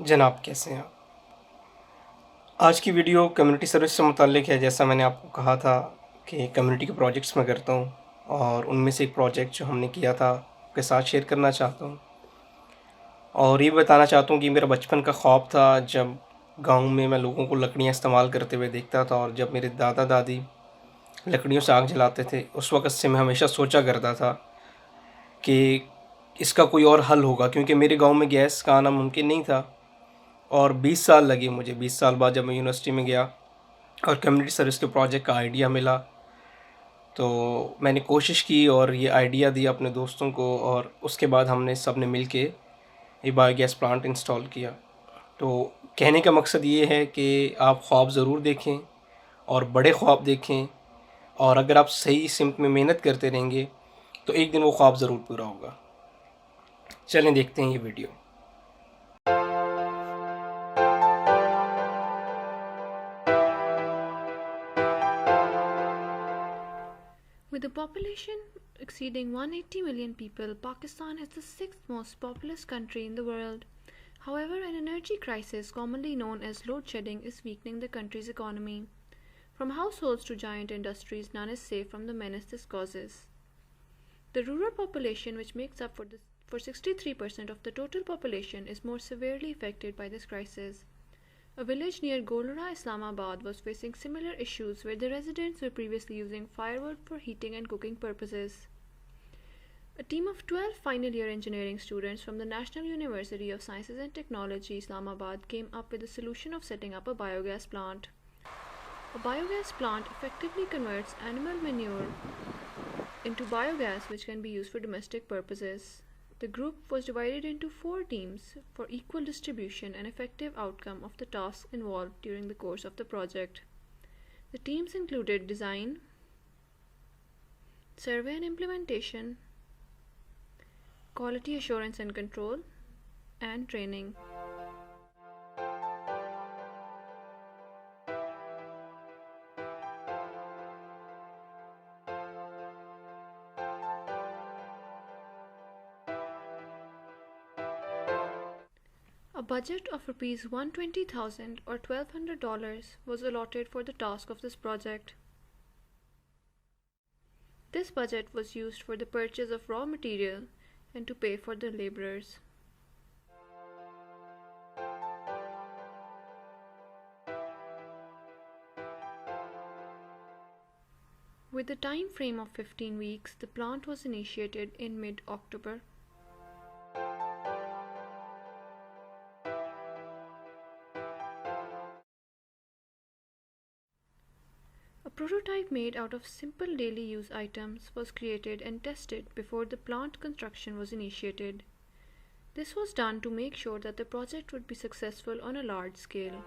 जनाब, कैसे हैं आप? आज की वीडियो कम्युनिटी सर्विस से मुताल्लिक़ है। जैसा मैंने आपको कहा था कि कम्युनिटी के प्रोजेक्ट्स मैं करता हूँ, और उनमें से एक प्रोजेक्ट जो हमने किया था आपके साथ शेयर करना चाहता हूँ। और ये बताना चाहता हूँ कि मेरा बचपन का ख्वाब था, जब गाँव में मैं लोगों को लकड़ियाँ इस्तेमाल करते हुए देखता था, और जब मेरे दादा दादी लकड़ियों से आग जलाते थे, उस वक़्त से मैं हमेशा सोचा करता था कि इसका कोई और हल होगा, क्योंकि मेरे गाँव में गैस का आना मुमकिन नहीं था। और 20 साल लगे मुझे। 20 साल बाद जब मैं यूनिवर्सिटी में गया और कम्युनिटी सर्विस के प्रोजेक्ट का आइडिया मिला, तो मैंने कोशिश की और ये आइडिया दिया अपने दोस्तों को, और उसके बाद हमने सब ने मिल के ये बायोगैस प्लांट इंस्टॉल किया। तो कहने का मकसद ये है कि आप ख्वाब ज़रूर देखें, और बड़े ख्वाब देखें, और अगर आप सही सिमत में मेहनत करते रहेंगे तो एक दिन वो ख्वाब ज़रूर पूरा होगा। चलें देखते हैं ये video. With a population exceeding 180 million people, Pakistan is the sixth most populous country in the world. However, an energy crisis, commonly known as load shedding, is weakening the country's economy. From households to giant industries, none is safe from the menace this causes. The rural population, which makes up for 63% of the total population, is more severely affected by this crisis. A village near Golora, Islamabad was facing similar issues where the residents were previously using firewood for heating and cooking purposes. A team of 12 final year engineering students from the National University of Sciences and Technology, Islamabad, came up with the solution of setting up a biogas plant. A biogas plant effectively converts animal manure into biogas, which can be used for domestic purposes. The group was divided into 4 teams for equal distribution and effective outcome of the tasks involved during the course of the project. The teams included design, survey and implementation, quality assurance and control, and training. A budget of Rs 120,000 or $1,200 was allotted for the task of this project. This budget was used for the purchase of raw material and to pay for the laborers. With a time frame of 15 weeks, the plant was initiated in mid-October. A prototype made out of simple daily use items was created and tested before the plant construction was initiated. This was done to make sure that the project would be successful on a large scale.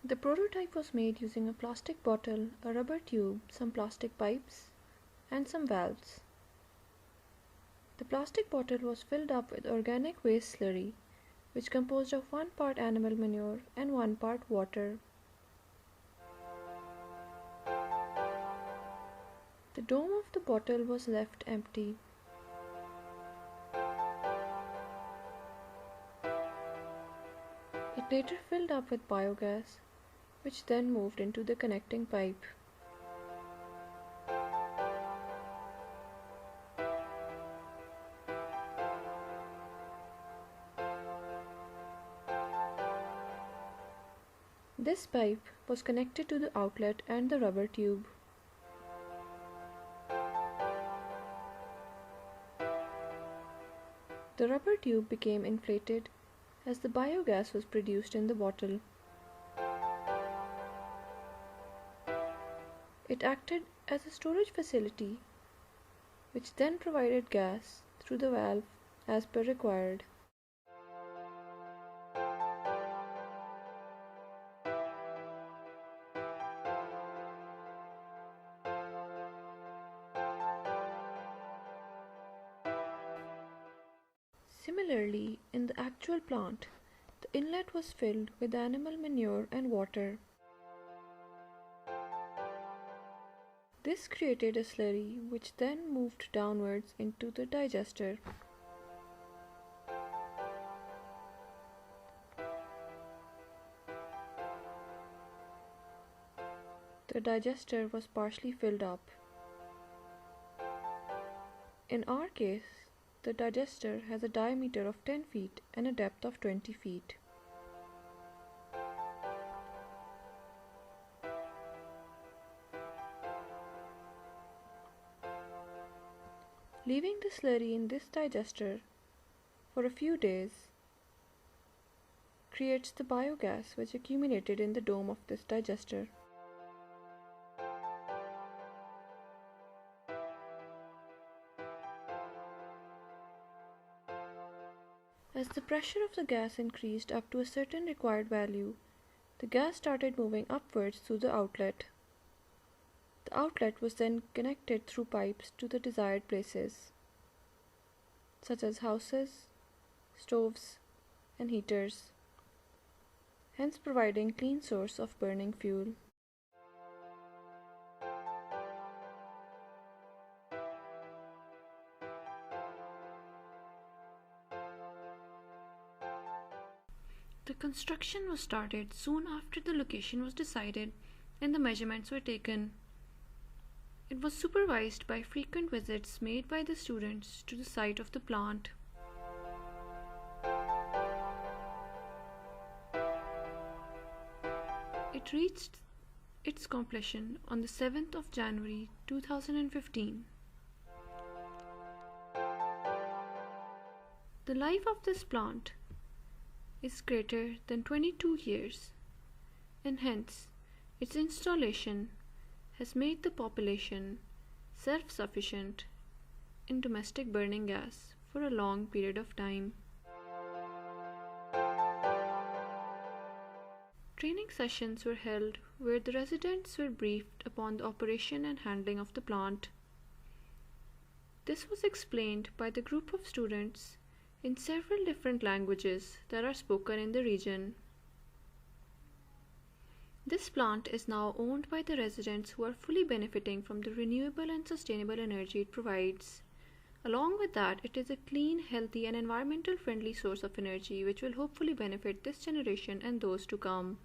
The prototype was made using a plastic bottle, a rubber tube, some plastic pipes, and some valves. The plastic bottle was filled up with organic waste slurry, which composed of 1 part animal manure and 1 part water. The dome of the bottle was left empty. It later filled up with biogas, which then moved into the connecting pipe. This pipe was connected to the outlet and the rubber tube. The rubber tube became inflated as the biogas was produced in the bottle. It acted as a storage facility, which then provided gas through the valve as per required. Similarly, in the actual plant, the inlet was filled with animal manure and water. This created a slurry which then moved downwards into the digester. The digester was partially filled up. In our case, the digester has a diameter of 10 feet and a depth of 20 feet. Leaving the slurry in this digester for a few days creates the biogas which accumulated in the dome of this digester. As the pressure of the gas increased up to a certain required value, the gas started moving upwards through the outlet. The outlet was then connected through pipes to the desired places, such as houses, stoves, and heaters, hence providing clean source of burning fuel. The construction was started soon after the location was decided and the measurements were taken. It was supervised by frequent visits made by the students to the site of the plant. It reached its completion on the 7th of January 2015. The life of this plant is greater than 22 years, and hence its installation has made the population self-sufficient in domestic burning gas for a long period of time. Training sessions were held where the residents were briefed upon the operation and handling of the plant. This was explained by the group of students in several different languages that are spoken in the region. This plant is now owned by the residents who are fully benefiting from the renewable and sustainable energy it provides. Along with that, it is a clean, healthy, and environmental friendly source of energy which will hopefully benefit this generation and those to come.